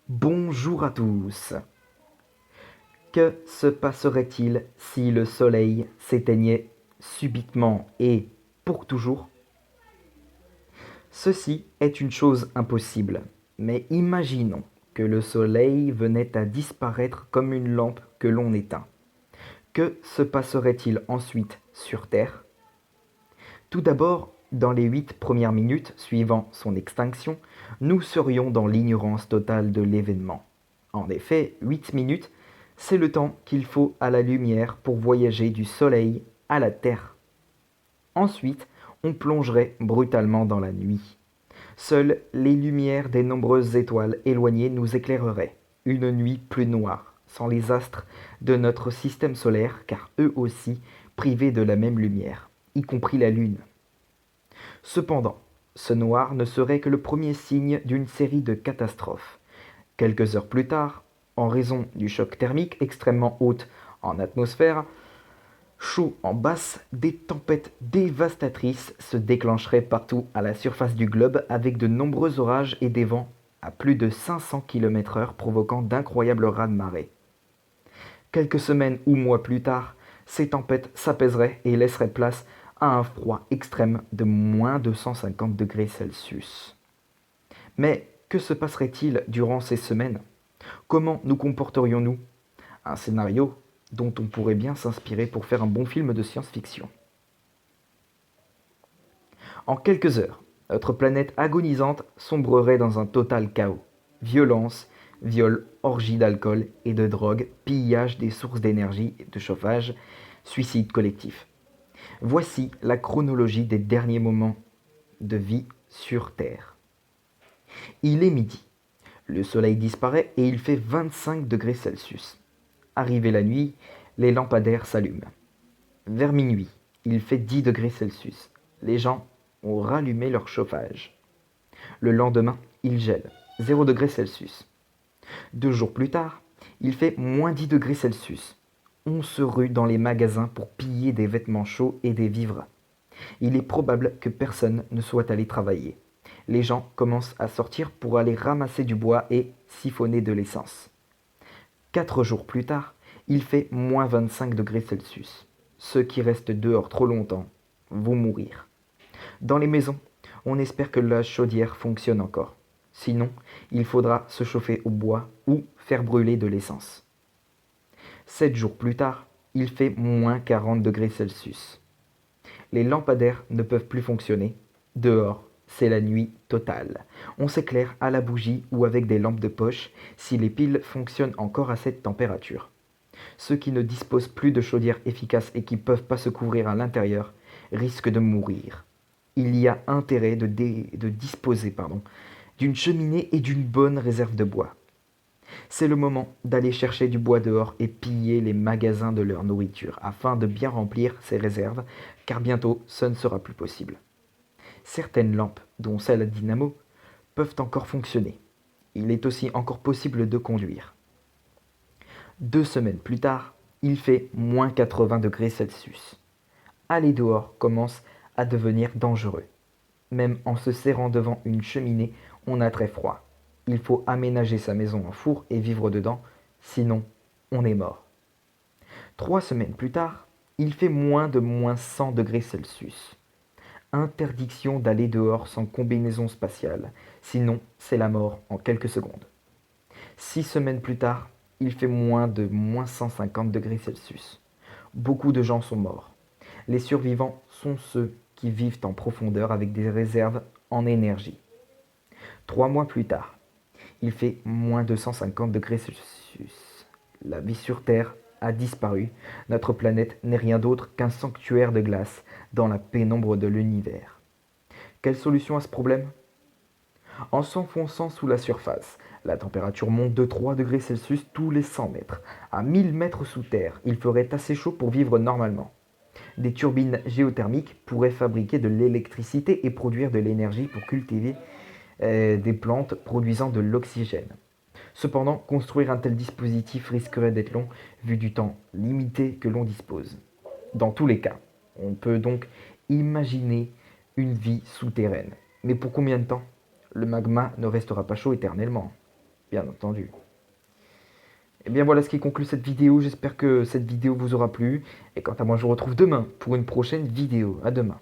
Bonjour à tous. Que se passerait-il si le soleil s'éteignait subitement et pour toujours? Ceci est une chose impossible, mais imaginons que le soleil venait à disparaître comme une lampe que l'on éteint. Que se passerait-il ensuite sur Terre? Tout d'abord, dans les 8 premières minutes suivant son extinction, nous serions dans l'ignorance totale de l'événement. En effet, 8 minutes, c'est le temps qu'il faut à la lumière pour voyager du Soleil à la Terre. Ensuite, on plongerait brutalement dans la nuit. Seules les lumières des nombreuses étoiles éloignées nous éclaireraient. Une nuit plus noire, sans les astres de notre système solaire, car eux aussi privés de la même lumière, y compris la Lune. Cependant, ce noir ne serait que le premier signe d'une série de catastrophes. Quelques heures plus tard, en raison du choc thermique extrêmement haute en atmosphère, chaud en basse, des tempêtes dévastatrices se déclencheraient partout à la surface du globe avec de nombreux orages et des vents à plus de 500 km/h provoquant d'incroyables raz-de-marée. Quelques semaines ou mois plus tard, ces tempêtes s'apaiseraient et laisseraient place à un froid extrême de moins de 150 degrés Celsius. Mais que se passerait-il durant ces semaines? Comment nous comporterions-nous? Un scénario dont on pourrait bien s'inspirer pour faire un bon film de science-fiction. En quelques heures, notre planète agonisante sombrerait dans un total chaos. Violence, viol, orgies d'alcool et de drogue, pillage des sources d'énergie et de chauffage, suicide collectif. Voici la chronologie des derniers moments de vie sur Terre. Il est midi. Le soleil disparaît et il fait 25 degrés Celsius. Arrivée la nuit, les lampadaires s'allument. Vers minuit, il fait 10 degrés Celsius. Les gens ont rallumé leur chauffage. Le lendemain, il gèle, 0 degrés Celsius. 2 jours plus tard, il fait moins 10 degrés Celsius. On se rue dans les magasins pour piller des vêtements chauds et des vivres. Il est probable que personne ne soit allé travailler. Les gens commencent à sortir pour aller ramasser du bois et siphonner de l'essence. 4 jours plus tard, il fait moins 25 degrés Celsius. Ceux qui restent dehors trop longtemps vont mourir. Dans les maisons, on espère que la chaudière fonctionne encore. Sinon, il faudra se chauffer au bois ou faire brûler de l'essence. 7 jours plus tard, il fait moins 40 degrés Celsius. Les lampadaires ne peuvent plus fonctionner. Dehors, c'est la nuit totale. On s'éclaire à la bougie ou avec des lampes de poche si les piles fonctionnent encore à cette température. Ceux qui ne disposent plus de chaudière efficace et qui ne peuvent pas se couvrir à l'intérieur risquent de mourir. Il y a intérêt de disposer d'une cheminée et d'une bonne réserve de bois. C'est le moment d'aller chercher du bois dehors et piller les magasins de leur nourriture afin de bien remplir ces réserves, car bientôt ce ne sera plus possible. Certaines lampes, dont celle à dynamo, peuvent encore fonctionner. Il est aussi encore possible de conduire. 2 semaines plus tard, il fait moins 80 degrés Celsius. Aller dehors commence à devenir dangereux. Même en se serrant devant une cheminée, on a très froid. Il faut aménager sa maison en four et vivre dedans, sinon on est mort. 3 semaines plus tard, il fait moins 100 degrés Celsius. Interdiction d'aller dehors sans combinaison spatiale, sinon c'est la mort en quelques secondes. 6 semaines plus tard, il fait moins 150 degrés Celsius. Beaucoup de gens sont morts. Les survivants sont ceux qui vivent en profondeur avec des réserves en énergie. 3 mois plus tard, il fait moins 250 degrés Celsius. La vie sur Terre a disparu. Notre planète n'est rien d'autre qu'un sanctuaire de glace dans la pénombre de l'univers. Quelle solution à ce problème? En s'enfonçant sous la surface, la température monte de 3 degrés Celsius tous les 100 mètres. À 1000 mètres sous terre, il ferait assez chaud pour vivre normalement. Des turbines géothermiques pourraient fabriquer de l'électricité et produire de l'énergie pour cultiver des plantes produisant de l'oxygène. Cependant, construire un tel dispositif risquerait d'être long vu du temps limité que l'on dispose. Dans tous les cas, on peut donc imaginer une vie souterraine. Mais pour combien de temps? Le magma ne restera pas chaud éternellement. bien entendu. Et bien voilà ce qui conclut cette vidéo, j'espère que cette vidéo vous aura plu. Et quant à moi, je vous retrouve demain pour une prochaine vidéo. À demain.